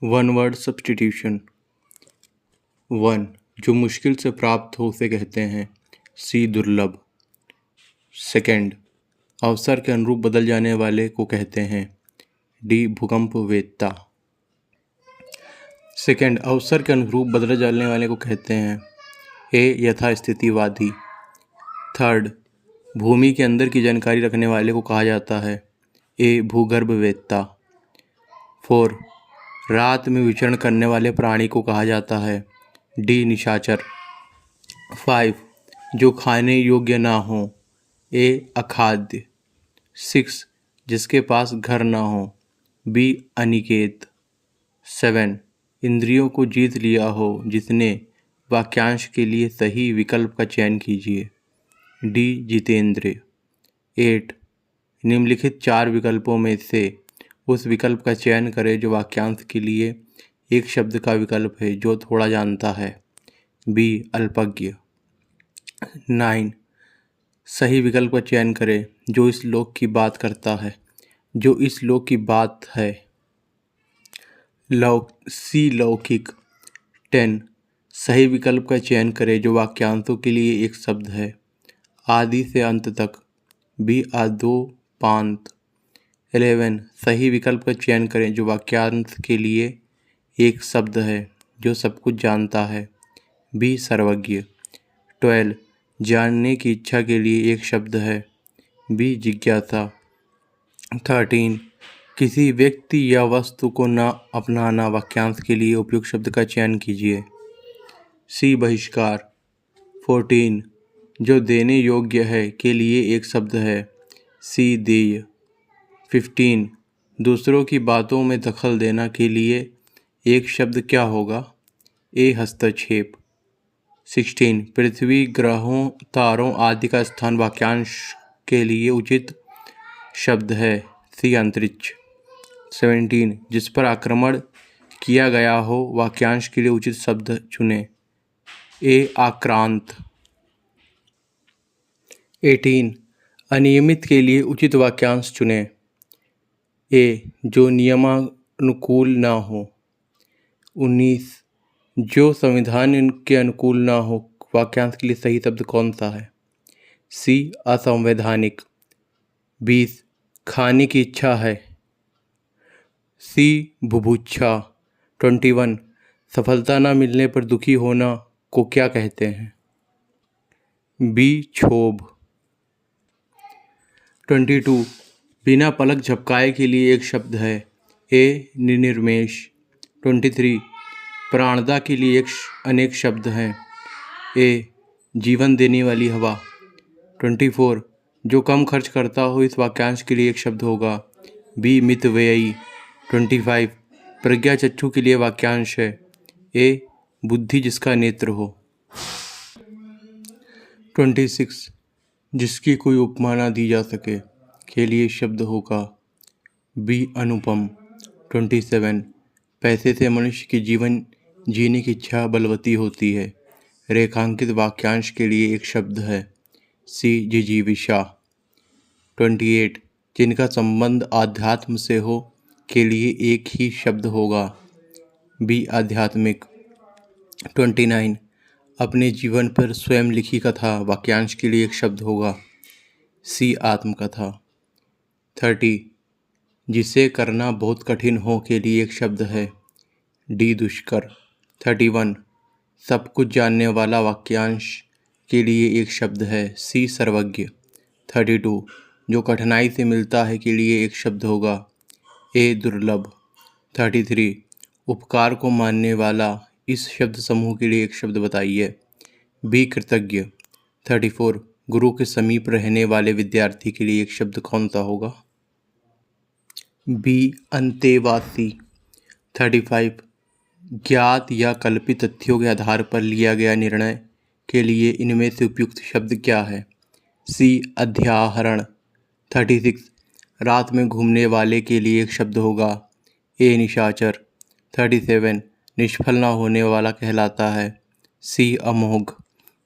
One word substitution. One, जो मुश्किल से प्राप्त हो उसे कहते हैं। सी, दुर्लभ। सेकंड, अवसर के अनुरूप बदल जाने वाले को कहते हैं। डी, भूकंप वेत्ता। सेकंड, अवसर के अनुरूप बदल जाने वाले को कहते हैं। ए, यथास्थितिवादी। थर्ड, भूमि के अंदर की जानकारी रखने वाले को कहा जाता है। ए, भूगर्भवेत्ता। फोर, रात में विचरण करने वाले प्राणी को कहा जाता है। डी, निशाचर। 5, जो खाने योग्य ना हो। ए, अखाद्य। 6, जिसके पास घर ना हो। बी, अनिकेत। 7, इंद्रियों को जीत लिया हो जिसने। वाक्यांश के लिए सही विकल्प का चयन कीजिए। डी, जितेंद्र। 8, निम्नलिखित 4 विकल्पों में से उस विकल्प का चयन करें जो वाक्यांश के लिए एक शब्द का विकल्प है जो थोड़ा जानता है। बी, अल्पज्ञ। 9, सही विकल्प का चयन करें जो इस लोक की बात करता है। जो इस लोक की बात है। सी, लौकिक। 10, सही विकल्प का चयन करें जो वाक्यांशों के लिए एक शब्द है। आदि से अंत तक। बी, आदोपांत। 11, सही विकल्प का चयन करें जो वाक्यांश के लिए एक शब्द है जो सब कुछ जानता है। बी, सर्वज्ञ। 12, जानने की इच्छा के लिए एक शब्द है। बी, जिज्ञासा। 13, किसी व्यक्ति या वस्तु को न अपनाना वाक्यांश के लिए उपयुक्त शब्द का चयन कीजिए। सी, बहिष्कार। 14, जो देने योग्य है के लिए एक शब्द है। सी, देय। 15, दूसरों की बातों में दखल देना के लिए एक शब्द क्या होगा। ए, हस्तक्षेप। 16, पृथ्वी, ग्रहों, तारों आदि का स्थान वाक्यांश के लिए उचित शब्द है। सी, अंतरिक्ष। 17, जिस पर आक्रमण किया गया हो वाक्यांश के लिए उचित शब्द चुनें। ए, आक्रांत। 18, अनियमित के लिए उचित वाक्यांश चुनें। ए, जो नियमानुकूल ना हो। 19, जो संविधान के अनुकूल ना हो वाक्यांश के लिए सही शब्द कौन सा है। सी, असंवैधानिक। 20, खाने की इच्छा है। सी, बुभुक्षा। 21, सफलता न मिलने पर दुखी होना को क्या कहते हैं। बी, क्षोभ। 22, बिना पलक झपकाए के लिए एक शब्द है। ए, निनिर्मेष। 23, प्राणदा के लिए अनेक शब्द हैं। ए, जीवन देने वाली हवा। 24, जो कम खर्च करता हो इस वाक्यांश के लिए एक शब्द होगा। बी, मितव्ययी। 25, प्रज्ञा चक्षु के लिए वाक्यांश है। ए, बुद्धि जिसका नेत्र हो। 26, जिसकी कोई उपमा ना दी जा सके के लिए शब्द होगा। बी, अनुपम। 27, पैसे से मनुष्य की जीवन जीने की इच्छा बलवती होती है। रेखांकित वाक्यांश के लिए एक शब्द है। सी, जिजीविषा। 28, जिनका संबंध आध्यात्म से हो के लिए एक ही शब्द होगा। बी, आध्यात्मिक। 29, अपने जीवन पर स्वयं लिखी कथा वाक्यांश के लिए एक शब्द होगा। सी, आत्मकथा। 30, जिसे करना बहुत कठिन हो के लिए एक शब्द है। डी, दुष्कर। 31, सब कुछ जानने वाला वाक्यांश के लिए एक शब्द है। सी, सर्वज्ञ। 32, जो कठिनाई से मिलता है के लिए एक शब्द होगा। ए, दुर्लभ। 33, उपकार को मानने वाला इस शब्द समूह के लिए एक शब्द बताइए। बी, कृतज्ञ। 34, गुरु के समीप रहने वाले विद्यार्थी के लिए एक शब्द कौन सा होगा। बी, अंतेवासी। 35, ज्ञात या कल्पित तथ्यों के आधार पर लिया गया निर्णय के लिए इनमें से उपयुक्त शब्द क्या है। सी, अध्याहरण। 36, रात में घूमने वाले के लिए एक शब्द होगा। ए, निशाचर। 37, निष्फल न होने वाला कहलाता है। सी, अमोघ।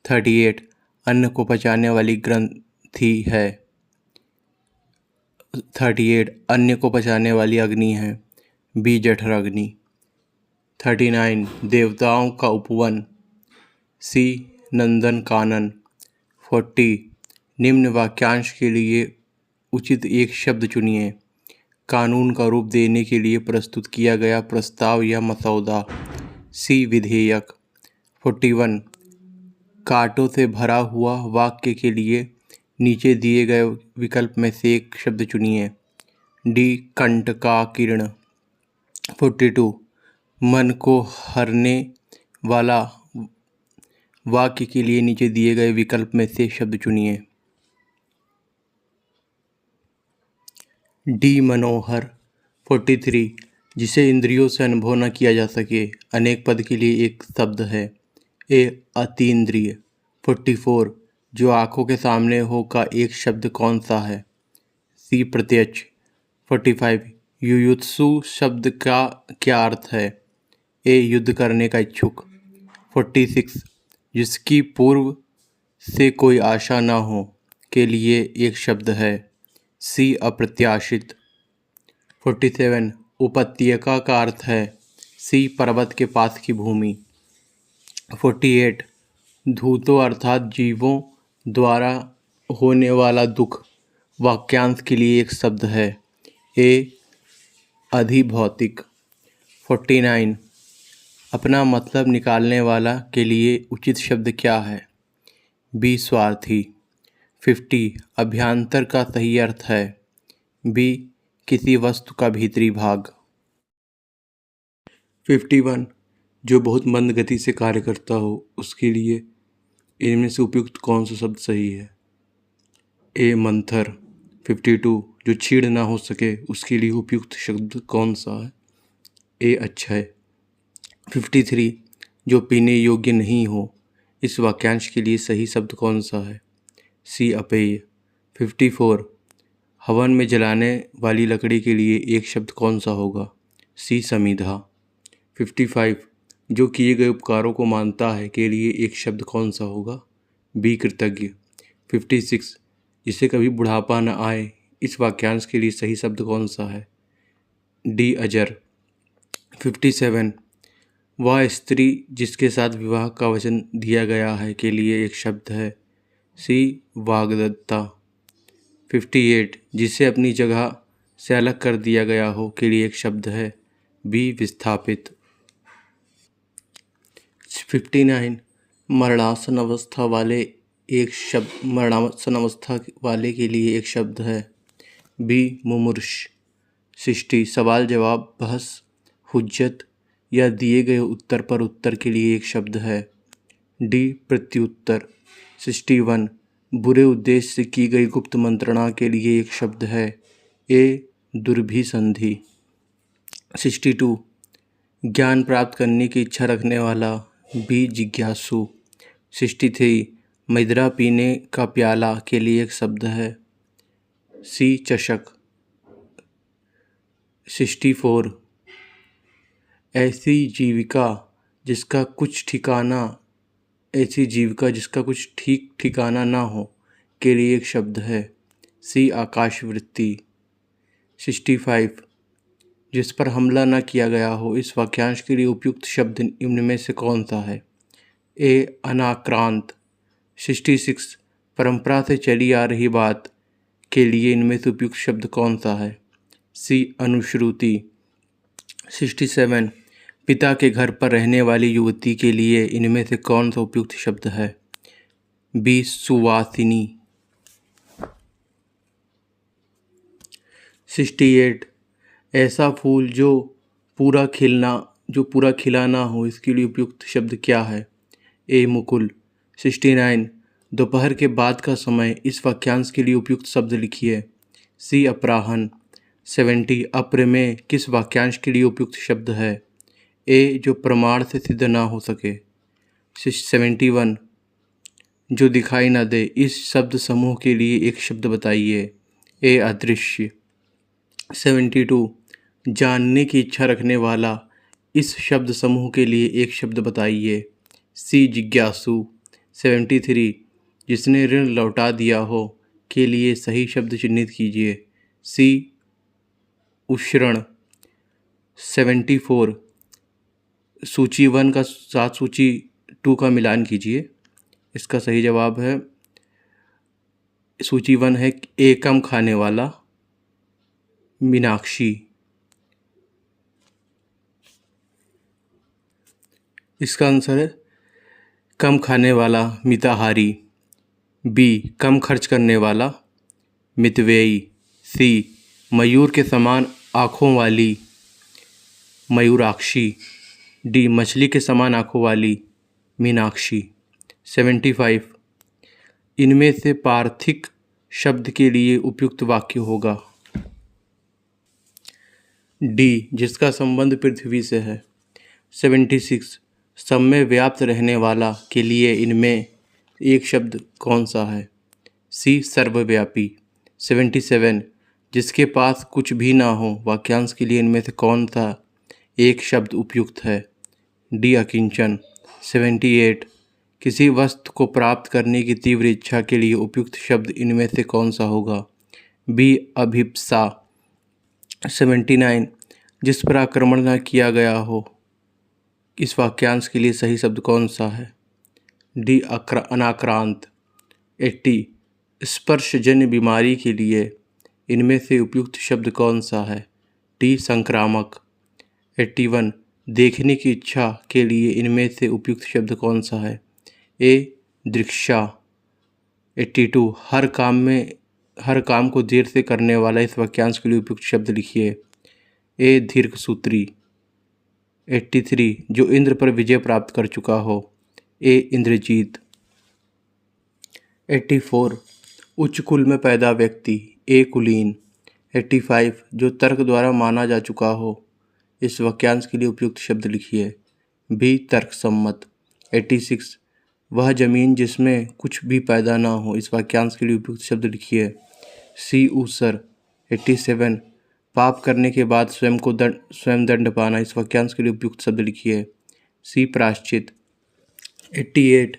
38, अन्न को पचाने वाली ग्रंथि है। 38, अन्न को पचाने वाली अग्नि है। बी, जठराग्नि। 39 देवताओं का उपवन। सी नंदन कानन। 40 निम्न वाक्यांश के लिए उचित एक शब्द चुनिए। कानून का रूप देने के लिए प्रस्तुत किया गया प्रस्ताव या मसौदा। सी विधेयक। 41 कांटों से भरा हुआ वाक्य के लिए नीचे दिए गए विकल्प में से एक शब्द चुनिए। डी कंटकाकीर्ण। 42 मन को हरने वाला वाक्य के लिए नीचे दिए गए विकल्प में से शब्द चुनिए। डी मनोहर। 43 जिसे इंद्रियों से अनुभव न किया जा सके अनेक पद के लिए एक शब्द है। ए अतीन्द्रिय। 44 जो आंखों के सामने हो का एक शब्द कौन सा है। सी प्रत्यक्ष। 45 युयुत्सु शब्द का क्या अर्थ है। ए युद्ध करने का इच्छुक। 46 जिसकी पूर्व से कोई आशा न हो के लिए एक शब्द है। सी अप्रत्याशित। 47 उपत्यका का अर्थ है। सी पर्वत के पास की भूमि। 48 धूतों अर्थात जीवों द्वारा होने वाला दुख वाक्यांश के लिए एक शब्द है। ए अधिभौतिक। 49 अपना मतलब निकालने वाला के लिए उचित शब्द क्या है। बी स्वार्थी। 50 अभ्यंतर का सही अर्थ है। बी किसी वस्तु का भीतरी भाग। 51 जो बहुत मंद गति से कार्य करता हो उसके लिए इनमें से उपयुक्त कौन सा शब्द सही है। ए मंथर। 52 जो छीड़ ना हो सके उसके लिए उपयुक्त शब्द कौन सा है। ए अक्षय। 53 जो पीने योग्य नहीं हो इस वाक्यांश के लिए सही शब्द कौन सा है। सी अपेय। 54 हवन में जलाने वाली लकड़ी के लिए एक शब्द कौन सा होगा। सी समिधा। 55 जो किए गए उपकारों को मानता है के लिए एक शब्द कौन सा होगा। बी कृतज्ञ। 56 जिसे कभी बुढ़ापा न आए इस वाक्यांश के लिए सही शब्द कौन सा है। डी अजर। 57 वह स्त्री जिसके साथ विवाह का वचन दिया गया है के लिए एक शब्द है। सी वाग्दत्ता। 58 जिसे अपनी जगह से अलग कर दिया गया हो के लिए एक शब्द है। बी विस्थापित। 59 मरणासन अवस्था वाले के लिए एक शब्द है। बी मुमुर्ष। 60 सवाल जवाब बहस हुज्जत या दिए गए उत्तर पर उत्तर के लिए एक शब्द है। डी प्रत्युत्तर। 61 बुरे उद्देश्य से की गई गुप्त मंत्रणा के लिए एक शब्द है। ए दुर्भिसंधि। 62 ज्ञान प्राप्त करने की इच्छा रखने वाला। बी जिज्ञासु। 63 मदिरा पीने का प्याला के लिए एक शब्द है। सी चषक। 64 ऐसी जीविका जिसका कुछ ठीक ठिकाना ना हो के लिए एक शब्द है। सी आकाशवृत्ति। 65 जिस पर हमला न किया गया हो इस वाक्यांश के लिए उपयुक्त शब्द निम्न में से कौन सा है। ए अनाक्रांत। 66 परंपरा से चली आ रही बात के लिए इनमें से उपयुक्त शब्द कौन सा है। सी अनुश्रुति। 67 पिता के घर पर रहने वाली युवती के लिए इनमें से कौन सा उपयुक्त शब्द है। बी सुवासिनी। 68 ऐसा फूल जो पूरा खिला ना हो इसके लिए उपयुक्त शब्द क्या है। ए मुकुल। 69 दोपहर के बाद का समय इस वाक्यांश के लिए उपयुक्त शब्द लिखिए। सी अपराह्न। 70 अप्रमेय किस वाक्यांश के लिए उपयुक्त शब्द है। ए जो प्रमाण से सिद्ध ना हो सके। 71 जो दिखाई ना दे इस शब्द समूह के लिए एक शब्द बताइए। ए अदृश्य। 72 जानने की इच्छा रखने वाला इस शब्द समूह के लिए एक शब्द बताइए। सी जिज्ञासु। 73 जिसने ऋण लौटा दिया हो के लिए सही शब्द चिन्हित कीजिए। सी उष्ण। 74 सूची 1 का साथ सूची 2 का मिलान कीजिए। इसका सही जवाब है, सूची 1 है एकम खाने वाला मीनाक्षी। इसका आंसर है कम खाने वाला मिताहारी। बी कम खर्च करने वाला मितव्ययी। सी मयूर के समान आँखों वाली मयूराक्षी। डी मछली के समान आँखों वाली मीनाक्षी। 75 इनमें से पार्थिक शब्द के लिए उपयुक्त वाक्य होगा। डी जिसका संबंध पृथ्वी से है। 76 सब में व्याप्त रहने वाला के लिए इनमें एक शब्द कौन सा है। सी सर्वव्यापी। 77 जिसके पास कुछ भी ना हो वाक्यांश के लिए इनमें से कौन सा एक शब्द उपयुक्त है। डी अकिंचन। 78 किसी वस्तु को प्राप्त करने की तीव्र इच्छा के लिए उपयुक्त शब्द इनमें से कौन सा होगा। बी अभिप्सा। 79 जिस पर आक्रमण न किया गया हो इस वाक्यांश के लिए सही शब्द कौन सा है। डी अनाक्रांत। 80 स्पर्शजन्य बीमारी के लिए इनमें से उपयुक्त शब्द कौन सा है। डी संक्रामक। 81 देखने की इच्छा के लिए इनमें से उपयुक्त शब्द कौन सा है। ए दृक्षा। 82 हर काम को देर से करने वाला इस वाक्यांश के लिए उपयुक्त शब्द लिखिए। ए दीर्घसूत्री। 83 जो इंद्र पर विजय प्राप्त कर चुका हो। ए इंद्रजीत। 84 उच्च कुल में पैदा व्यक्ति। ए कुलीन। 85 जो तर्क द्वारा माना जा चुका हो इस वाक्यांश के लिए उपयुक्त शब्द लिखिए। बी तर्कसम्मत। 86 वह जमीन जिसमें कुछ भी पैदा ना हो इस वाक्यांश के लिए उपयुक्त शब्द लिखिए। सी ऊसर। 87 पाप करने के बाद स्वयं दंड पाना इस वाक्यांश के लिए उपयुक्त शब्द लिखिए। सी प्रायश्चित। 88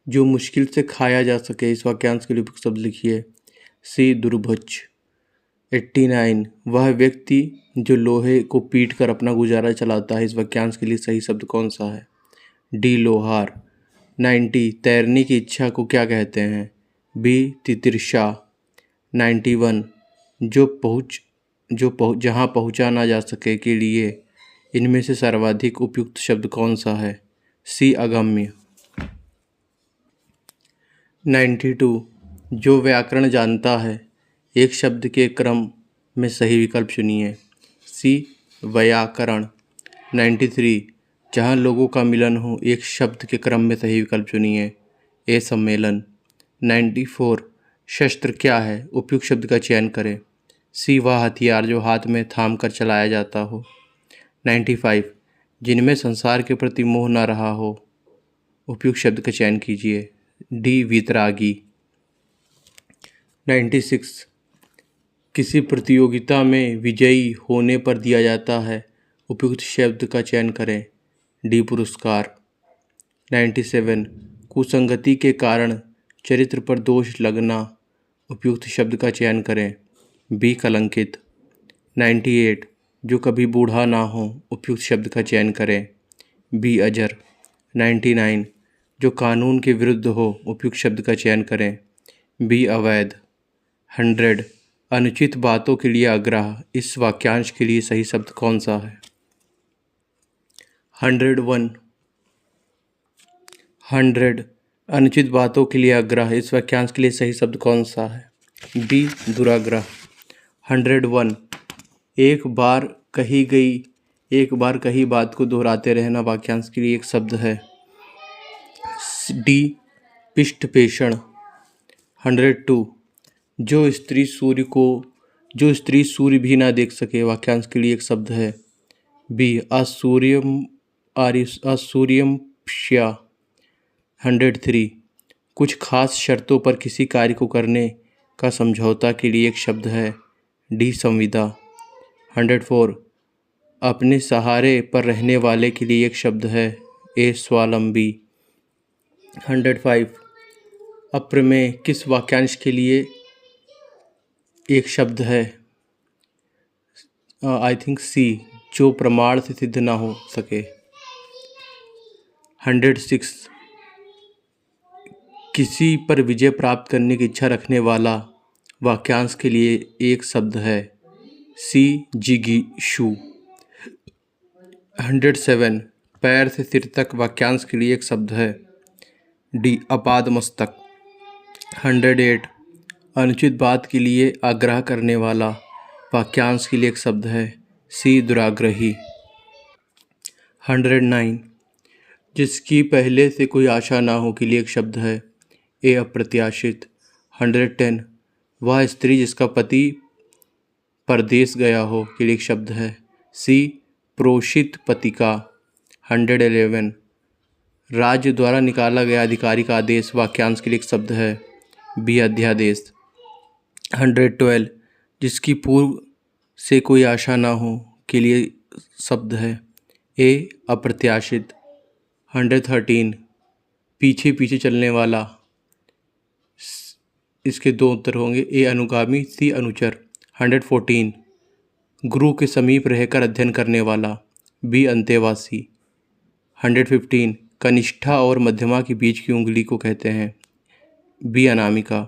जो मुश्किल से खाया जा सके इस वाक्यांश के लिए उपयुक्त शब्द लिखिए। सी दुर्भुज। 89 वह व्यक्ति जो लोहे को पीट कर अपना गुजारा चलाता है इस वाक्यांश के लिए सही शब्द कौन सा है। डी लोहार। 90 तैरने की इच्छा को क्या कहते हैं। बी तितिर्षा। 91 जहाँ पहुँचा ना जा सके के लिए इनमें से सर्वाधिक उपयुक्त शब्द कौन सा है। सी अगम्य। 92 जो व्याकरण जानता है एक शब्द के क्रम में सही विकल्प चुनिए। सी व्याकरण। 93 जहाँ लोगों का मिलन हो एक शब्द के क्रम में सही विकल्प चुनिए। ए सम्मेलन। 94 शस्त्र क्या है उपयुक्त शब्द का चयन करें। सी वह हथियार जो हाथ में थाम कर चलाया जाता हो। 95 जिनमें संसार के प्रति मोह न रहा हो उपयुक्त शब्द का चयन कीजिए। डी वीतरागी। 96 किसी प्रतियोगिता में विजयी होने पर दिया जाता है उपयुक्त शब्द का चयन करें। डी पुरस्कार। 97 कुसंगति के कारण चरित्र पर दोष लगना उपयुक्त शब्द का चयन करें। बी कलंकित। 98 जो कभी बूढ़ा ना हो उपयुक्त शब्द का चयन करें। बी अजर। 99 जो कानून के विरुद्ध हो उपयुक्त शब्द का चयन करें। बी अवैध। 100 अनुचित बातों के लिए आग्रह इस वाक्यांश के लिए सही शब्द कौन सा है। 100 अनुचित बातों के लिए आग्रह इस वाक्यांश के लिए सही शब्द कौन सा है। बी दुराग्रह। 101 एक बार कही बात को दोहराते रहना वाक्यांश के लिए एक शब्द है। डी पृष्ठपेषण। 102 जो स्त्री सूर्य भी ना देख सके वाक्यांश के लिए एक शब्द है। बी असूर्यमश्या। 103 कुछ खास शर्तों पर किसी कार्य को करने का समझौता के लिए एक शब्द है। डी संविदा। 104 अपने सहारे पर रहने वाले के लिए एक शब्द है। ए स्वावलंबी। 105 अप्रमेय किस वाक्यांश के लिए एक शब्द है। आई थिंक सी जो प्रमाण से सिद्ध ना हो सके। 106 किसी पर विजय प्राप्त करने की इच्छा रखने वाला वाक्यांश के लिए एक शब्द है। सी जिगीषु। 107 पैर से सिर तक वाक्यांश के लिए एक शब्द है। डी अपादमस्तक। 108 अनुचित बात के लिए आग्रह करने वाला वाक्यांश के लिए एक शब्द है। सी दुराग्रही। 109 जिसकी पहले से कोई आशा ना हो के लिए एक शब्द है। ए अप्रत्याशित। 110 वह स्त्री जिसका पति परदेश गया हो के लिए एक शब्द है। सी प्रोषित पतिका। 111 राज्य द्वारा निकाला गया अधिकारी का आदेश वाक्यांश के लिए एक शब्द है। बी अध्यादेश। 112 जिसकी पूर्व से कोई आशा ना हो के लिए शब्द है। ए अप्रत्याशित। 113 पीछे पीछे चलने वाला। इसके दो उत्तर होंगे। ए अनुगामी, सी अनुचर। 114 गुरु के समीप रहकर अध्ययन करने वाला। बी अंतेवासी। 115 कनिष्ठा और मध्यमा के बीच की उंगली को कहते हैं। बी अनामिका।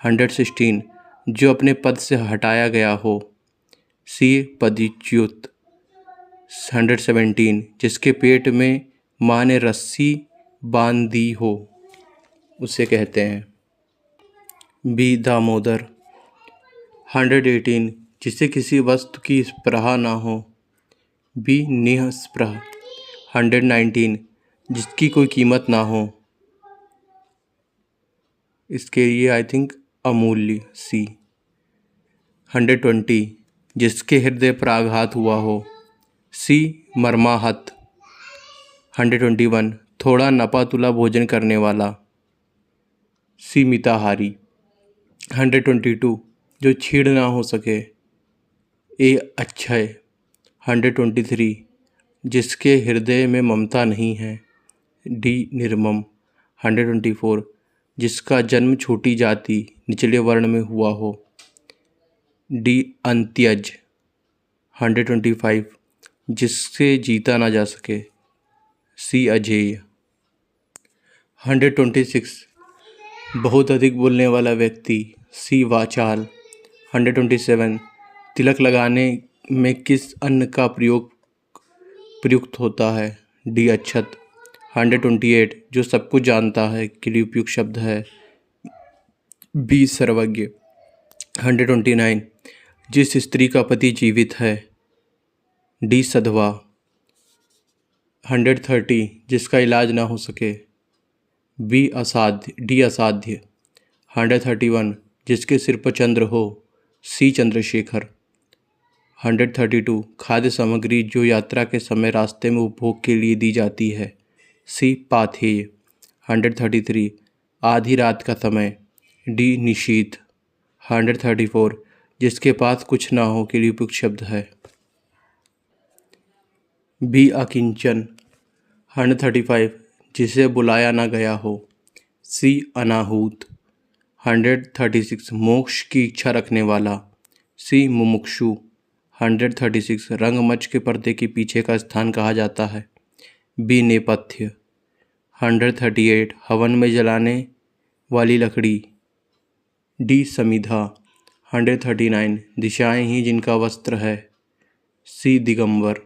116 जो अपने पद से हटाया गया हो। सी पदच्युत। 117 जिसके पेट में माँ ने रस्सी बांध दी हो उसे कहते हैं। बी दामोदर। 118 जिसे किसी वस्तु की स्पृहा ना हो। बी निःस्पृह। 119 जिसकी कोई कीमत ना हो। इसके लिए आई थिंक अमूल्य। सी। 120 जिसके हृदय पर आघात हुआ हो। सी मर्माहत। 121 थोड़ा नपा तुला भोजन करने वाला। सी मिताहारी। 122 जो छीड़ ना हो सके। ए अक्षय। 123 जिसके हृदय में ममता नहीं है। डी निर्मम। 124 जिसका जन्म छोटी जाति निचले वर्ण में हुआ हो। डी अंत्यज। 125 जिससे जीता ना जा सके। सी अजेय। 126 बहुत अधिक बोलने वाला व्यक्ति। सी वाचाल। 127 तिलक लगाने में किस अन्न का प्रयुक्त होता है। डी अक्षत। 128 जो सब कुछ जानता है के लिए उपयुक्त शब्द है। बी सर्वज्ञ। 129 जिस स्त्री का पति जीवित है। डी सधवा। 130 जिसका इलाज ना हो सके। बी असाध्य। डी असाध्य। 131 जिसके सिर पर चंद्र हो। सी चंद्रशेखर। 132 खाद्य सामग्री जो यात्रा के समय रास्ते में उपभोग के लिए दी जाती है। सी पाथेय। 133 आधी रात का समय। डी निशीथ। 134 जिसके पास कुछ ना हो के लिए उपयुक्त शब्द है। बी अकिंचन। 135 जिसे बुलाया ना गया हो। सी अनाहूत। 136 मोक्ष की इच्छा रखने वाला। सी मुमुक्षु। 136 रंगमंच के पर्दे के पीछे का स्थान कहा जाता है। बी नेपथ्य। 138 हवन में जलाने वाली लकड़ी। डी समिधा। 139 दिशाएं ही जिनका वस्त्र है। सी दिगंबर।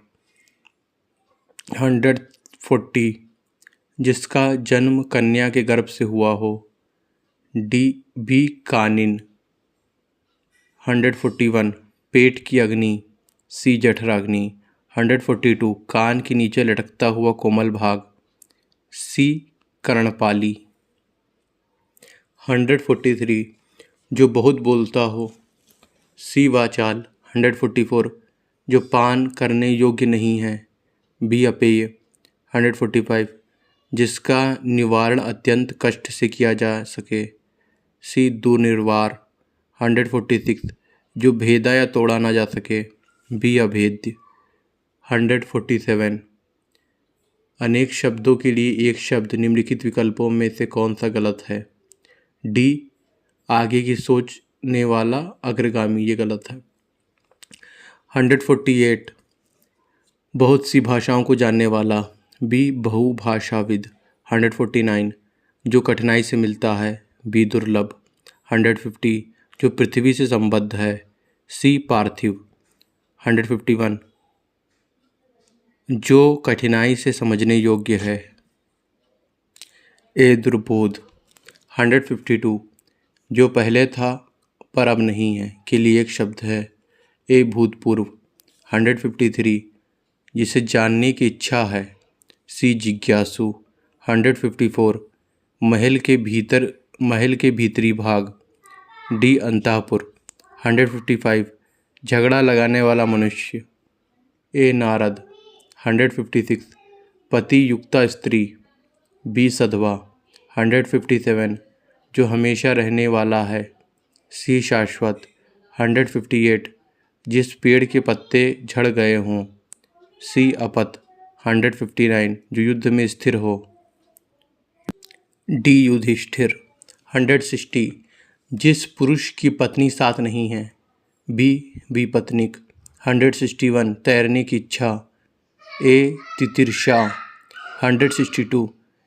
140 जिसका जन्म कन्या के गर्भ से हुआ हो। D B cunning. 141 पेट की अग्नि। सी जठराग्नि। 142 कान के नीचे लटकता हुआ कोमल भाग। सी कर्णपाली। 143 जो बहुत बोलता हो। सी वाचाल। 144 जो पान करने योग्य नहीं है। बी अपेय। 145 जिसका निवारण अत्यंत कष्ट से किया जा सके। सी दुर्निवार। 146 जो भेदा या तोड़ा ना जा सके। बी अभेद्य। 147 अनेक शब्दों के लिए एक शब्द निम्नलिखित विकल्पों में से कौन सा गलत है। डी आगे की सोचने वाला अग्रगामी, ये गलत है। 148 बहुत सी भाषाओं को जानने वाला। बी बहुभाषाविद 149 जो कठिनाई से मिलता है, बी दुर्लभ 150 जो पृथ्वी से संबद्ध है, सी पार्थिव 151 जो कठिनाई से समझने योग्य है, ए दुर्बोध 152 जो पहले था पर अब नहीं है के लिए एक शब्द है, ए भूतपूर्व 153 जिसे जानने की इच्छा है, सी जिज्ञासु 154 महल के भीतरी भाग, डी अंतःपुर 155 झगड़ा लगाने वाला मनुष्य, ए नारद 156 पति युक्ता स्त्री, बी सधवा 157 जो हमेशा रहने वाला है, सी शाश्वत 158 जिस पेड़ के पत्ते झड़ गए हों, सी अपत 159 जो युद्ध में स्थिर हो, डी युधिष्ठिर 160 जिस पुरुष की पत्नी साथ नहीं है, बी विपत्निक 161 तैरने की इच्छा, ए तितिर्षा 162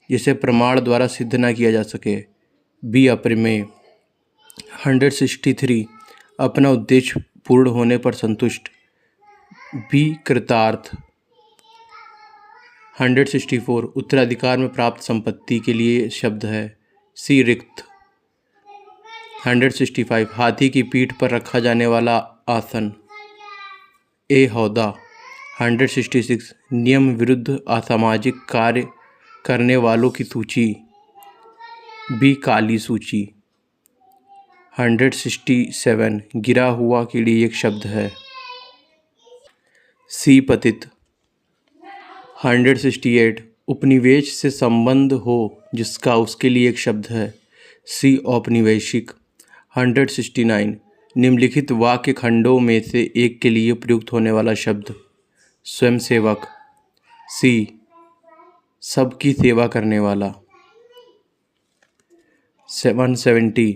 जिसे प्रमाण द्वारा सिद्ध न किया जा सके, बी अप्रमेय 163 अपना उद्देश्य पूर्ण होने पर संतुष्ट, बी कृतार्थ 164 उत्तराधिकार में प्राप्त संपत्ति के लिए शब्द है, सी रिक्त 165 हाथी की पीठ पर रखा जाने वाला आसन, ए हौदा 166 नियम विरुद्ध असामाजिक कार्य करने वालों की सूची, बी काली सूची 167 गिरा हुआ के लिए एक शब्द है, सी पतित 168 उपनिवेश से संबंध हो जिसका उसके लिए एक शब्द है, सी औपनिवेशिक 169 निम्नलिखित वाक्य खंडों में से एक के लिए प्रयुक्त होने वाला शब्द, स्वयंसेवक, सी सबकी सेवा करने वाला 170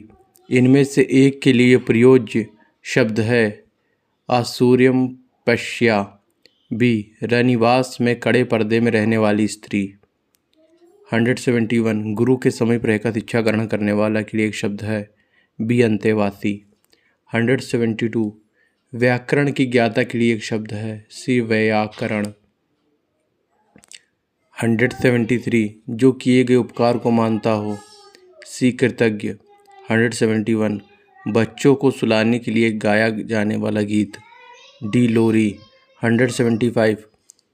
इनमें से एक के लिए प्रयोज्य शब्द है, आसूर्यम पश्या, बी रनिवास में कड़े पर्दे में रहने वाली स्त्री 171 गुरु के समीप रहकर शिक्षा ग्रहण करने वाला के लिए एक शब्द है, बी अंतेवासी 172 व्याकरण की ज्ञाता के लिए एक शब्द है, सी वैयाकरण 173 जो किए गए उपकार को मानता हो, सी कृतज्ञ 171 बच्चों को सुलाने के लिए गाया जाने वाला गीत, डी लोरी 175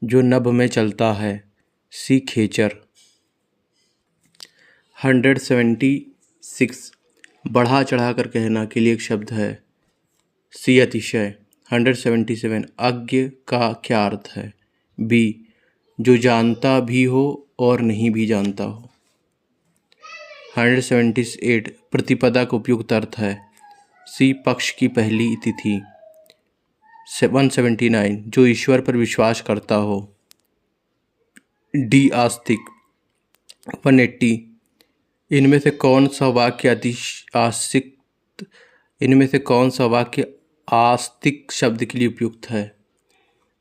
जो नभ में चलता है, सी खेचर 176 बढ़ा चढ़ाकर कहना के लिए एक शब्द है, सी अतिशय 177 अज्ञ का क्या अर्थ है, बी जो जानता भी हो और नहीं भी जानता हो 178 प्रतिपदा का उपयुक्त अर्थ है, सी पक्ष की पहली तिथि 179 जो ईश्वर पर विश्वास करता हो, डी आस्तिक 180 इनमें से कौन सा वाक्य आस्तिक शब्द के लिए उपयुक्त है,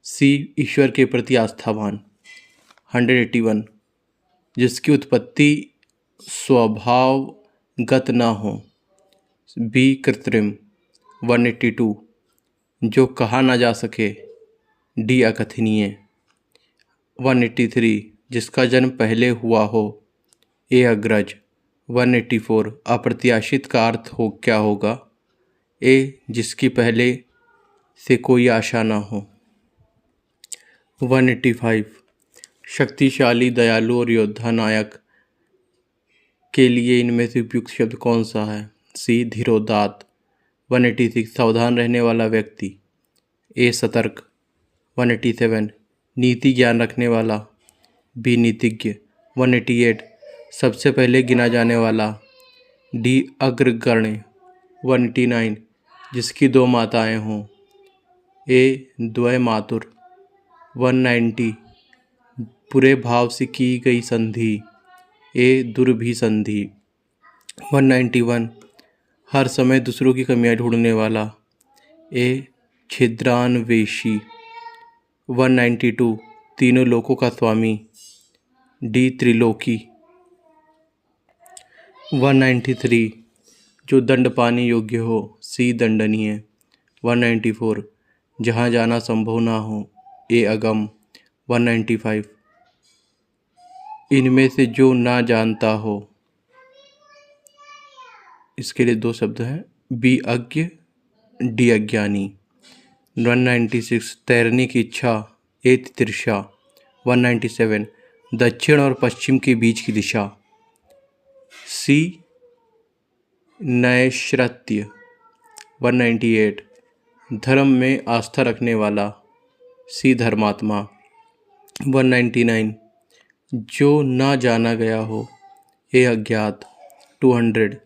सी ईश्वर के प्रति आस्थावान 181 जिसकी उत्पत्ति स्वभावगत न हो, बी कृत्रिम 182 जो कहा न जा सके, डी अकथनीय 183 जिसका जन्म पहले हुआ हो, ए अग्रज 184 अप्रत्याशित का अर्थ हो क्या होगा, ए जिसकी पहले से कोई आशा ना हो 185 शक्तिशाली दयालु और योद्धा नायक के लिए इनमें से उपयुक्त शब्द कौन सा है, सी धीरोदात्त 186 सावधान रहने वाला व्यक्ति, ए सतर्क 187 नीति ज्ञान रखने वाला, बी नीतिज्ञ 188 सबसे पहले गिना जाने वाला, डी अग्रगण्य 189 जिसकी दो माताएं हों, ए द्वय मातुर 190 पूरे भाव से की गई संधि, ए दुर्भिसंधि 191 हर समय दूसरों की कमियां ढूंढने वाला, ए छिद्रान्वेषी 192 तीनों लोकों का स्वामी, डी त्रिलोकी। 193 जो दंड पाने योग्य हो, सी दंडनीय। 194 जहाँ जाना संभव ना हो, ए अगम। 195 इनमें से जो ना जानता हो, इसके लिए दो शब्द हैं, बी अज्ञ, डी अज्ञानी। 196 तैरने की इच्छा, ए तितिर्षा। 197 दक्षिण और पश्चिम के बीच की दिशा, सी नैश्रत्य। 198 धर्म में आस्था रखने वाला, सी धर्मात्मा। 199 जो ना जाना गया हो, ए अज्ञात। 200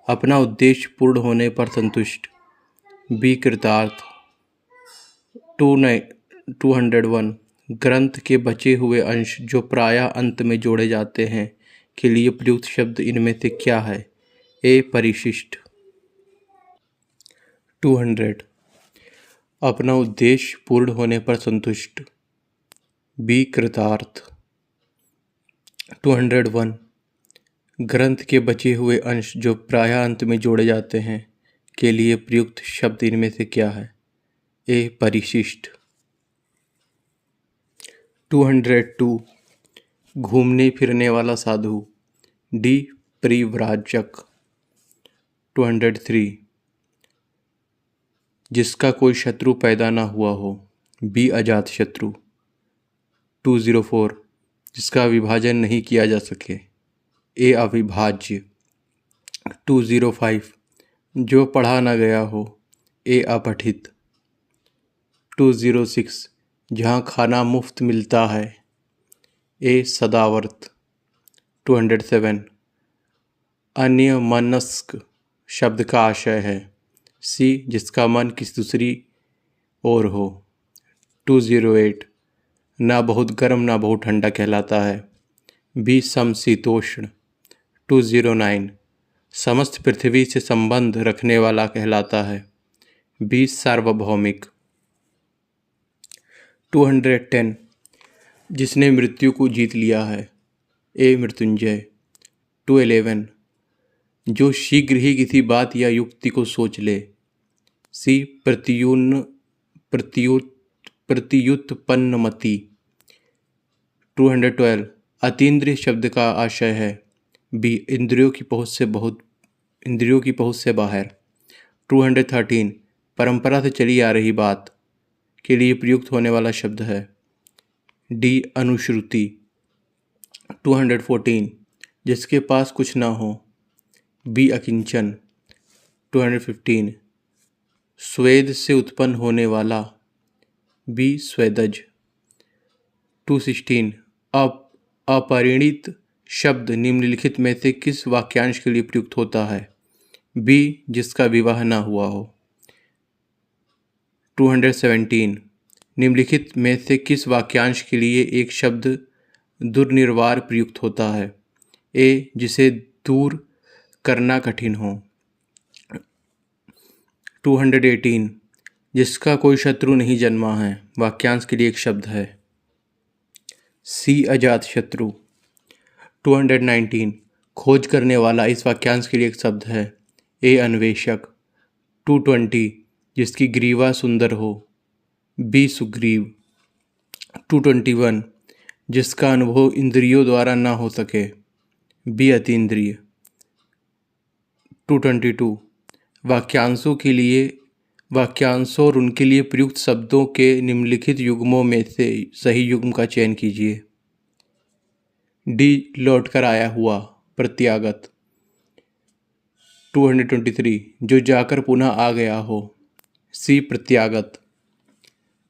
अपना उद्देश्य पूर्ण होने पर संतुष्ट, बी कृतार्थ। 201 ग्रंथ के बचे हुए अंश जो प्रायः अंत में जोड़े जाते हैं के लिए प्रयुक्त शब्द इनमें से क्या है, ए परिशिष्ट। 200 अपना उद्देश्य पूर्ण होने पर संतुष्ट, बी कृतार्थ। 201 ग्रंथ के बचे हुए अंश जो प्रायः अंत में जोड़े जाते हैं के लिए प्रयुक्त शब्द इनमें से क्या है, ए परिशिष्ट। 202 घूमने फिरने वाला साधु, डी परिव्राजक। 203 जिसका कोई शत्रु पैदा ना हुआ हो, बी अजात शत्रु। 204 जिसका विभाजन नहीं किया जा सके, ए अविभाज्य। 205 जो पढ़ा ना गया हो, ए अपठित। 206 जहाँ खाना मुफ्त मिलता है, ए सदावर्त। 207 अन्यमनस्क शब्द का आशय है, सी जिसका मन किसी दूसरी ओर हो। 208 ना बहुत गर्म ना बहुत ठंडा कहलाता है, बी समशीतोष्ण। 209 समस्त पृथ्वी से संबंध रखने वाला कहलाता है, बी सार्वभौमिक। 210 जिसने मृत्यु को जीत लिया है, ए मृत्युंजय। 211 जो शीघ्र ही किसी बात या युक्ति को सोच ले, सी प्रत्युत्पन्नमति। 212 अतीन्द्रिय शब्द का आशय है, बी इंद्रियों की पहुँच से बाहर। 213 परंपरा से चली आ रही बात के लिए प्रयुक्त होने वाला शब्द है, डी अनुश्रुति। 214 जिसके पास कुछ ना हो, बी अकिंचन। 215 स्वेद से उत्पन्न होने वाला, बी स्वेदज। 216 अपरिणित शब्द निम्नलिखित में से किस वाक्यांश के लिए प्रयुक्त होता है, बी जिसका विवाह ना हुआ हो। 217 निम्नलिखित में से किस वाक्यांश के लिए एक शब्द दुर्निर्वार प्रयुक्त होता है, ए जिसे दूर करना कठिन हो। 218 जिसका कोई शत्रु नहीं जन्मा है, वाक्यांश के लिए एक शब्द है, सी अजात शत्रु। 219 खोज करने वाला इस वाक्यांश के लिए एक शब्द है, ए अन्वेषक। 220 जिसकी ग्रीवा सुंदर हो, बी सुग्रीव। 221 जिसका अनुभव इंद्रियों द्वारा ना हो सके, बी अतीन्द्रिय। 222 वाक्यांशों और उनके लिए प्रयुक्त शब्दों के निम्नलिखित युग्मों में से सही युग्म का चयन कीजिए, डी लौटकर आया हुआ, प्रत्यागत। 223 जो जाकर पुनः आ गया हो, सी प्रत्यागत।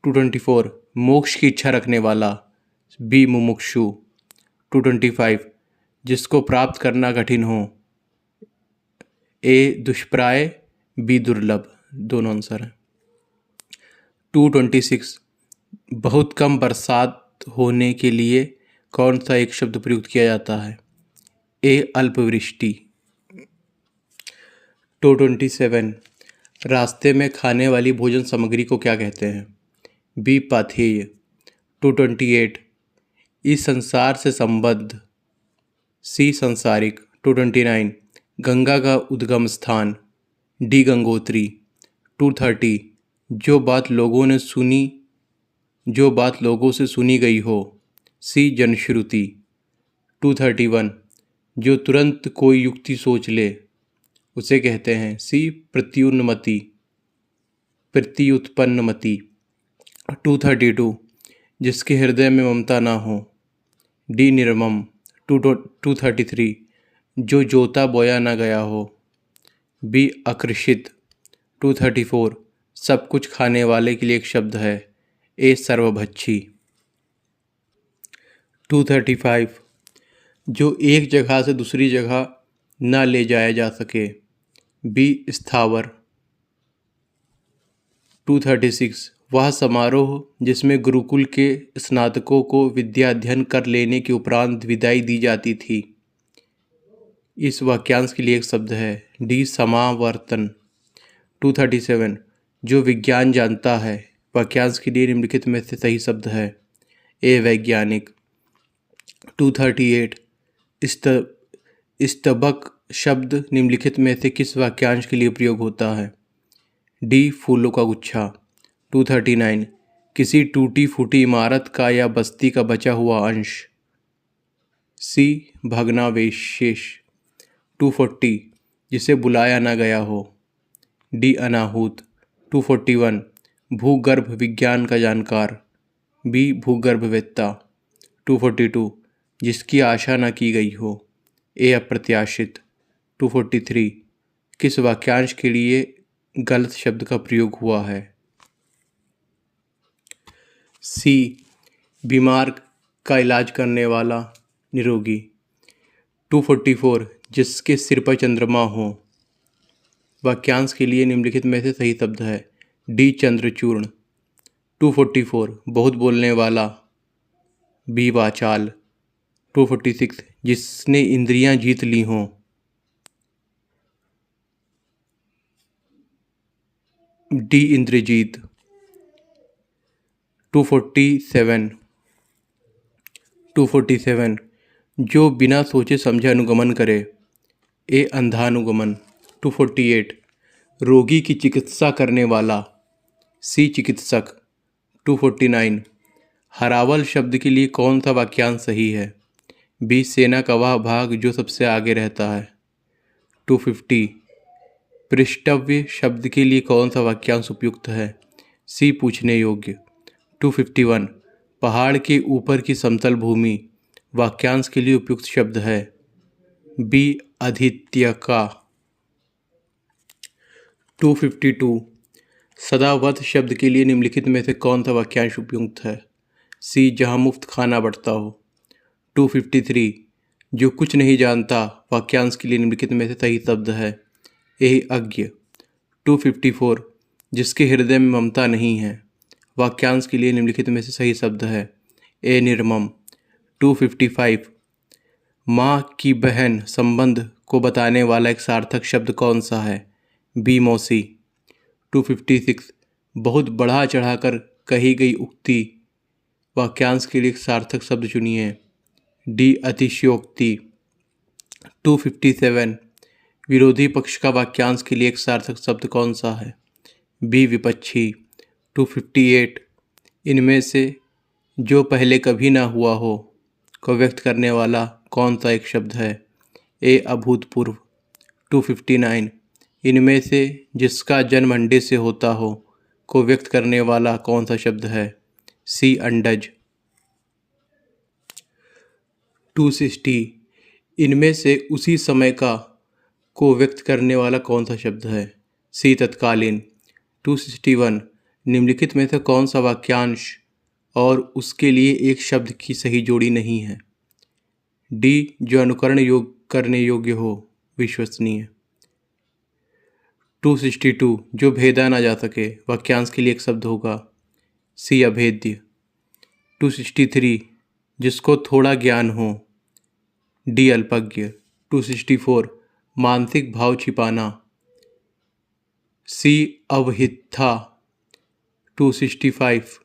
224 मोक्ष की इच्छा रखने वाला, बी मुमुक्षु। 225 जिसको प्राप्त करना कठिन हो, ए दुष्प्राय, बी दुर्लभ। दोनों आंसर हैं। 226 बहुत कम बरसात होने के लिए कौन सा एक शब्द प्रयुक्त किया जाता है, ए अल्पवृष्टि। 227 रास्ते में खाने वाली भोजन सामग्री को क्या कहते हैं, बी पाथेय। 228 इस संसार से संबद्ध। सी संसारिक। 229 गंगा का उद्गम स्थान। डी गंगोत्री। 230 जो बात लोगों से सुनी गई हो। सी जनश्रुति। 231 जो तुरंत कोई युक्ति सोच ले उसे कहते हैं। सी प्रत्युत्पन्नमति। 232 जिसके हृदय में ममता ना हो। डी निर्मम। 233 जो जोता बोया ना गया हो। बी आकर्षित। 234 सब कुछ खाने वाले के लिए एक शब्द है। ए सर्वभक्षी। 235 जो एक जगह से दूसरी जगह न ले जाया जा सके। बी स्थावर। 236 वह समारोह जिसमें गुरुकुल के स्नातकों को विद्या अध्ययन कर लेने के उपरांत विदाई दी जाती थी। इस वाक्यांश के लिए एक शब्द है। डी समावर्तन। 237 जो विज्ञान जानता है। वाक्यांश के लिए निम्नलिखित में से सही शब्द है। ए वैज्ञानिक। 238 स्तबक शब्द निम्नलिखित में से किस वाक्यांश के लिए प्रयोग होता है। डी फूलों का गुच्छा। 239 किसी टूटी फूटी इमारत का या बस्ती का बचा हुआ अंश। सी भग्नावशेष। 240 जिसे बुलाया ना गया हो। डी अनाहूत। 241 भूगर्भ विज्ञान का जानकार। बी भूगर्भवेत्ता। 242 जिसकी आशा न की गई हो। ए अप्रत्याशित। 243 किस वाक्यांश के लिए गलत शब्द का प्रयोग हुआ है। सी बीमार का इलाज करने वाला निरोगी। 244 जिसके सिर पर चंद्रमा हो। वाक्यांश के लिए निम्नलिखित में से सही शब्द है। डी चंद्रचूर्ण। 244 बहुत बोलने वाला। बी वाचाल। 246 जिसने इंद्रियां जीत ली हों। डी इंद्रजीत। 247 जो बिना सोचे समझे अनुगमन करे। ए अंधानुगमन। 248 रोगी की चिकित्सा करने वाला। सी चिकित्सक। 249 हरावल शब्द के लिए कौन सा वाक्यांश सही है। बी सेना का वह भाग जो सबसे आगे रहता है। 250 पृष्ठव्य शब्द के लिए कौन सा वाक्यांश उपयुक्त है। सी पूछने योग्य। 251 पहाड़ के ऊपर की समतल भूमि। वाक्यांश के लिए उपयुक्त शब्द है। बी अधित्यका। 252 सदावत शब्द के लिए निम्नलिखित में से कौन सा वाक्यांश उपयुक्त है। सी जहाँ मुफ्त खाना बढ़ता हो। 253 जो कुछ नहीं जानता। वाक्यांश के लिए निम्नलिखित में से सही शब्द है। ए अज्ञ। 254 जिसके हृदय में ममता नहीं है। वाक्यांश के लिए निम्नलिखित में से सही शब्द है। ए निर्मम। 255 माँ की बहन संबंध को बताने वाला एक सार्थक शब्द कौन सा है। बी मौसी। 256 बहुत बढ़ा चढ़ाकर कही गई उक्ति। वाक्यांश के लिए एक सार्थक शब्द चुनिए। डी अतिशयोक्ति। 257 विरोधी पक्ष का वाक्यांश के लिए एक सार्थक शब्द कौन सा है। बी विपक्षी। 258 इनमें से जो पहले कभी ना हुआ हो को व्यक्त करने वाला कौन सा एक शब्द है। ए अभूतपूर्व। 259 इनमें से जिसका जन्म अंडे से होता हो को व्यक्त करने वाला कौन सा शब्द है। सी अंडज। 260 इनमें से उसी समय का को व्यक्त करने वाला कौन सा शब्द है। सी तत्कालीन। 261 निम्नलिखित में से कौन सा वाक्यांश और उसके लिए एक शब्द की सही जोड़ी नहीं है। डी जो अनुकरण करने योग्य हो विश्वसनीय। 262 जो भेदा ना जा सके। वाक्यांश के लिए एक शब्द होगा। सी अभेद्य। 263 जिसको थोड़ा ज्ञान हो। डी अल्पज्ञ। 264 मानसिक भाव छिपाना। सी अवहितथा। 265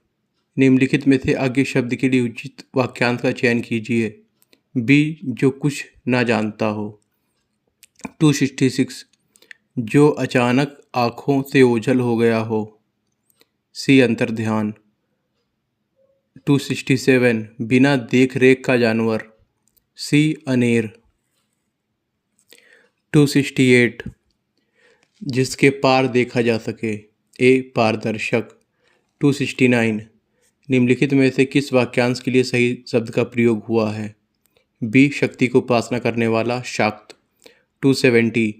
निम्नलिखित में से आगे शब्द के लिए उचित वाक्यांश का चयन कीजिए। बी, जो कुछ ना जानता हो। 266, जो अचानक आँखों से ओझल हो गया हो। सी, अंतर्ध्यान। 267, बिना देख रेख का जानवर। सी, अनेर। 268, जिसके पार देखा जा सके। ए, पारदर्शक। 269, निम्नलिखित में से किस वाक्यांश के लिए सही शब्द का प्रयोग हुआ है। बी, शक्ति को उपासना करने वाला, शाक्त। 270,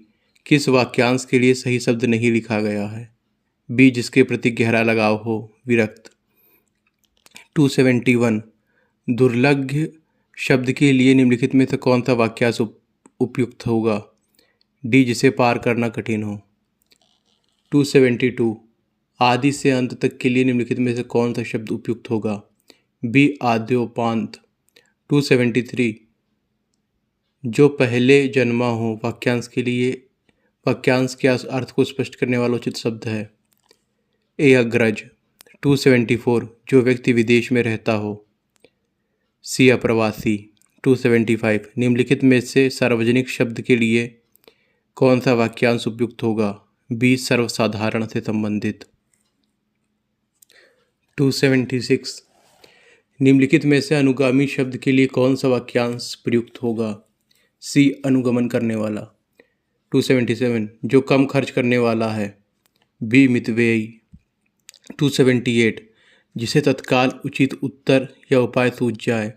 किस वाक्यांश के लिए सही शब्द नहीं लिखा गया है। बी, जिसके प्रति गहरा लगाव हो, विरक्त। 271, दुर्लभ शब्द के लिए निम्नलिखित में से कौन सा वाक्यांश उपयुक्त होगा। डी, जिसे पार करना कठिन हो। 272, आदि से अंत तक के लिए निम्नलिखित में से कौन सा शब्द उपयुक्त होगा। बी, आद्योपांत। 273, जो पहले जन्मा हो वाक्यांश के लिए वाक्यांश के अर्थ को स्पष्ट करने वाला उचित शब्द है। ए, अग्रज। 274, जो व्यक्ति विदेश में रहता हो। सी, अप्रवासी। 275, निम्नलिखित में से सार्वजनिक शब्द के लिए कौन सा वाक्यांश उपयुक्त होगा। बी, सर्वसाधारण से संबंधित। 276, निम्नलिखित में से अनुगामी शब्द के लिए कौन सा वाक्यांश प्रयुक्त होगा। सी, अनुगमन करने वाला। 277, जो कम खर्च करने वाला है। बी, मितव्ययी। 278, जिसे तत्काल उचित उत्तर या उपाय सूझ जाए।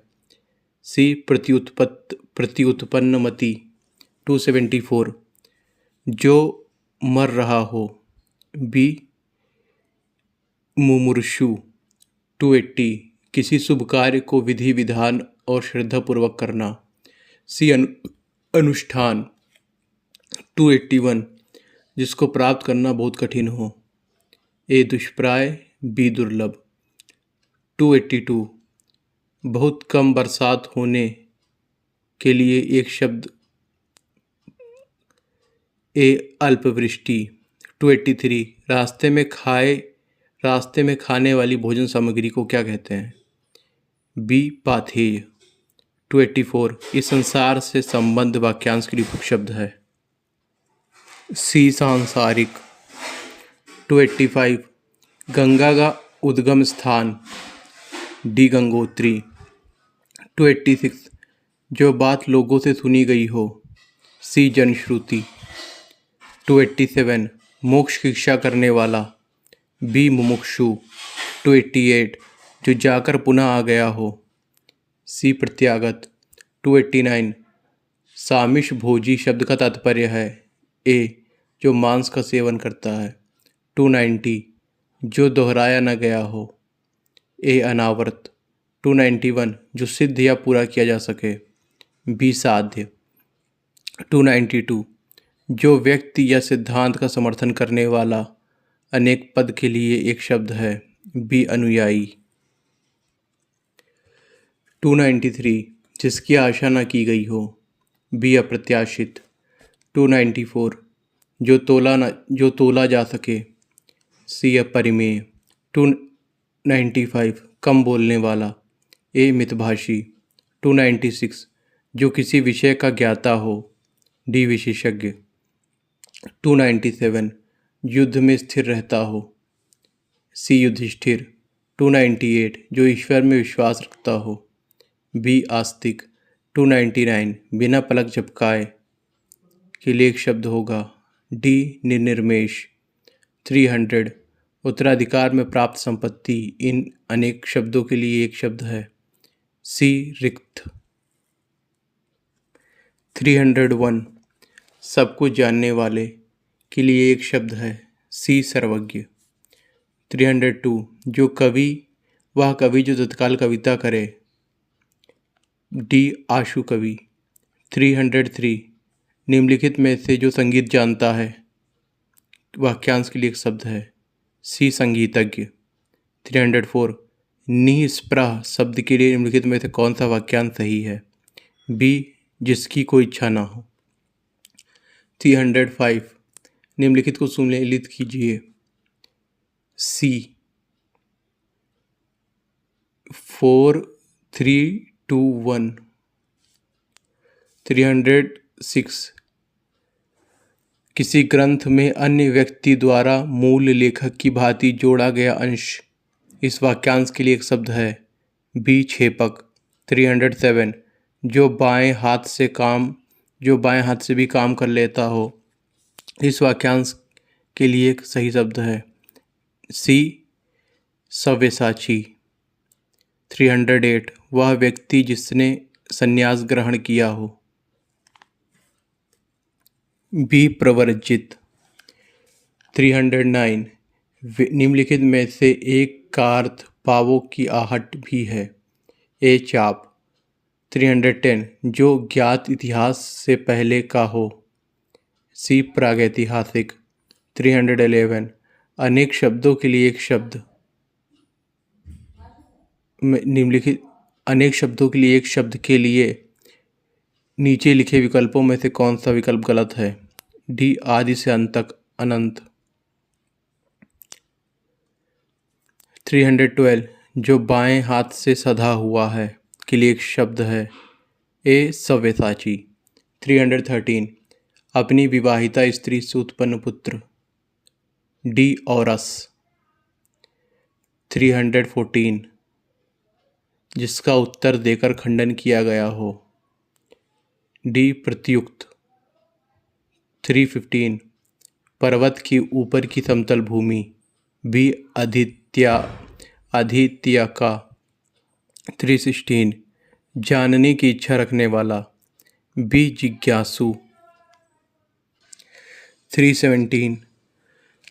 सी, प्रत्युत्पन्नमति। 274, जो मर रहा हो। बी, मुमुर्षु। 280, किसी शुभ कार्य को विधि विधान और श्रद्धापूर्वक करना। सी, अनुष्ठान। 281, जिसको प्राप्त करना बहुत कठिन हो। ए, दुष्प्राय। बी, दुर्लभ। 282, बहुत कम बरसात होने के लिए एक शब्द। ए, अल्पवृष्टि। 283, रास्ते में खाने वाली भोजन सामग्री को क्या कहते हैं। बी, पाथेय। 284, इस संसार से संबंध वाक्यांश के लिए उपयुक्त शब्द है। सी, सांसारिक। 285, गंगा का उद्गम स्थान। डी, गंगोत्री। 286, जो बात लोगों से सुनी गई हो। सी, जनश्रुति। 287, मोक्ष की इच्छा करने वाला। बी, मुमुक्षु। 288, जो जाकर पुनः आ गया हो। सी, प्रत्यागत। 289, सामिष भोजी शब्द का तात्पर्य है। ए, जो मांस का सेवन करता है। 290, जो दोहराया न गया हो। ए, अनावर्त। 291, जो सिद्ध या पूरा किया जा सके। बी, साध्य। 292, जो व्यक्ति या सिद्धांत का समर्थन करने वाला अनेक पद के लिए एक शब्द है। बी, अनुयायी। 293, जिसकी आशा न की गई हो। बी, अप्रत्याशित। 294, जो तोला जा सके। सी, अपरिमेय। 295, कम बोलने वाला। ए, मितभाषी। 296, जो किसी विषय का ज्ञाता हो। डी, विशेषज्ञ। 297, युद्ध में स्थिर रहता हो। सी, युधिष्ठिर। 298, जो ईश्वर में विश्वास रखता हो। बी, आस्तिक। 299, बिना पलक झपकाए के लिए एक शब्द होगा। डी, निर्निमेष। 300, उत्तराधिकार में प्राप्त संपत्ति इन अनेक शब्दों के लिए एक शब्द है। सी, रिक्त। 301, सब कुछ जानने वाले के लिए एक शब्द है। सी, सर्वज्ञ। 302, जो कवि वह कवि जो तत्काल कविता करे। डी, आशु कवि। 303, निम्नलिखित में से जो संगीत जानता है वाक्यांश के लिए एक शब्द है। सी, संगीतज्ञ। 304, निस्पृह शब्द के लिए निम्नलिखित में से कौन सा वाक्यांश सही है। बी, जिसकी कोई इच्छा ना हो। 305, निम्नलिखित को सुमेलित कीजिए। सी, 4 3 2 1 306 किसी ग्रंथ में अन्य व्यक्ति द्वारा मूल लेखक की भांति जोड़ा गया अंश। इस वाक्यांश के लिए एक शब्द है। बी छेपक। 307 जो बाएं हाथ से भी काम कर लेता हो। इस वाक्यांश के लिए एक सही शब्द है। सी सव्यसाची। 308 वह व्यक्ति जिसने संन्यास ग्रहण किया हो। बी प्रवर्जित। 309 निम्नलिखित में से एक का अर्थ पावों की आहट भी है। ए चाप। 310 जो ज्ञात इतिहास से पहले का हो। सी प्रागैतिहासिक। 311 अनेक शब्दों के लिए एक शब्द। निम्नलिखित अनेक शब्दों के लिए एक शब्द के लिए नीचे लिखे विकल्पों में से कौन सा विकल्प गलत है। डी आदि से अंत तक अनंत। 312 जो बाएं हाथ से सधा हुआ है के लिए एक शब्द है। ए सव्यसाची। 313 अपनी विवाहिता स्त्री से उत्पन्न पुत्र। डी औरस। 314 जिसका उत्तर देकर खंडन किया गया हो। डी प्रत्युक्त। 315 पर्वत की ऊपर की समतल भूमि। बी आदित्य का। 316 जानने की इच्छा रखने वाला। बी जिज्ञासु। 317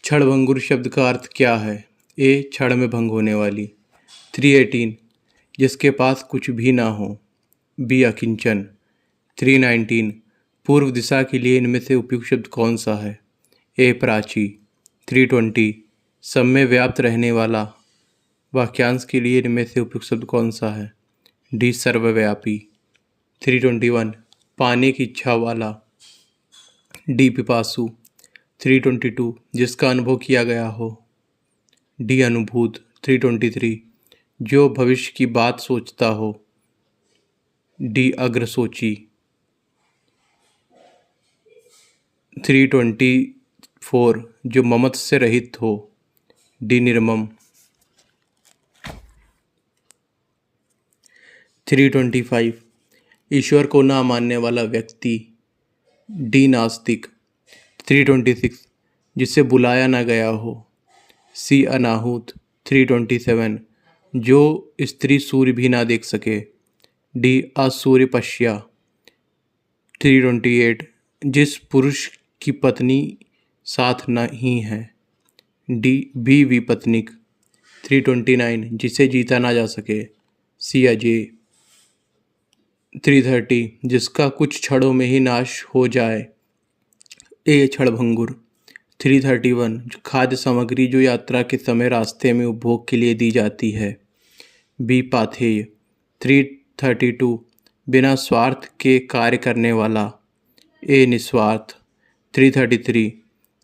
क्षणभंगुर शब्द का अर्थ क्या है। ए क्षण में भंग होने वाली। 318 जिसके पास कुछ भी ना हो। बी अकिंचन। 319 पूर्व दिशा के लिए इनमें से उपयुक्त शब्द कौन सा है। ए प्राची। 320 सब में व्याप्त रहने वाला। वाक्यांश के लिए इनमें से उपयुक्त शब्द कौन सा है। डी सर्वव्यापी। 321 पाने की इच्छा वाला। डी पिपासु। 322 जिसका अनुभव किया गया हो। डी अनुभूत। 323 जो भविष्य की बात सोचता हो। डी अग्रसोची। 324 जो ममत्व से रहित हो। डी निर्मम। 325 ईश्वर को ना मानने वाला व्यक्ति। डी नास्तिक। 326 जिसे बुलाया ना गया हो। सी अनाहुत। 327 जो स्त्री सूर्य भी ना देख सके। डी असूर्यपश्या। 328 जिस पुरुष की पत्नी साथ नहीं है। D B विपत्निक। 329 जिसे जीता ना जा सके। सी अजय। 330 जिसका कुछ क्षणों में ही नाश हो जाए। ए क्षणभंगुर। 331 खाद्य सामग्री जो यात्रा के समय रास्ते में उपभोग के लिए दी जाती है। बी पाथेय। 332 बिना स्वार्थ के कार्य करने वाला। ए निस्वार्थ। 333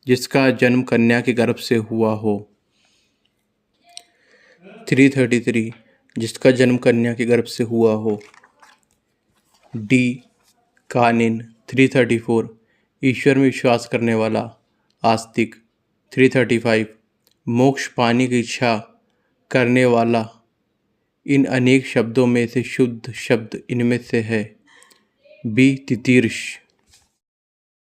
जिसका जन्म कन्या के गर्भ से हुआ हो। 333 जिसका जन्म कन्या के गर्भ से हुआ हो। D cunning. 334 ईश्वर में विश्वास करने वाला। आस्तिक। 335 मोक्ष पाने की इच्छा करने वाला। इन अनेक शब्दों में से शुद्ध शब्द इनमें से है। बी तितीर्ष।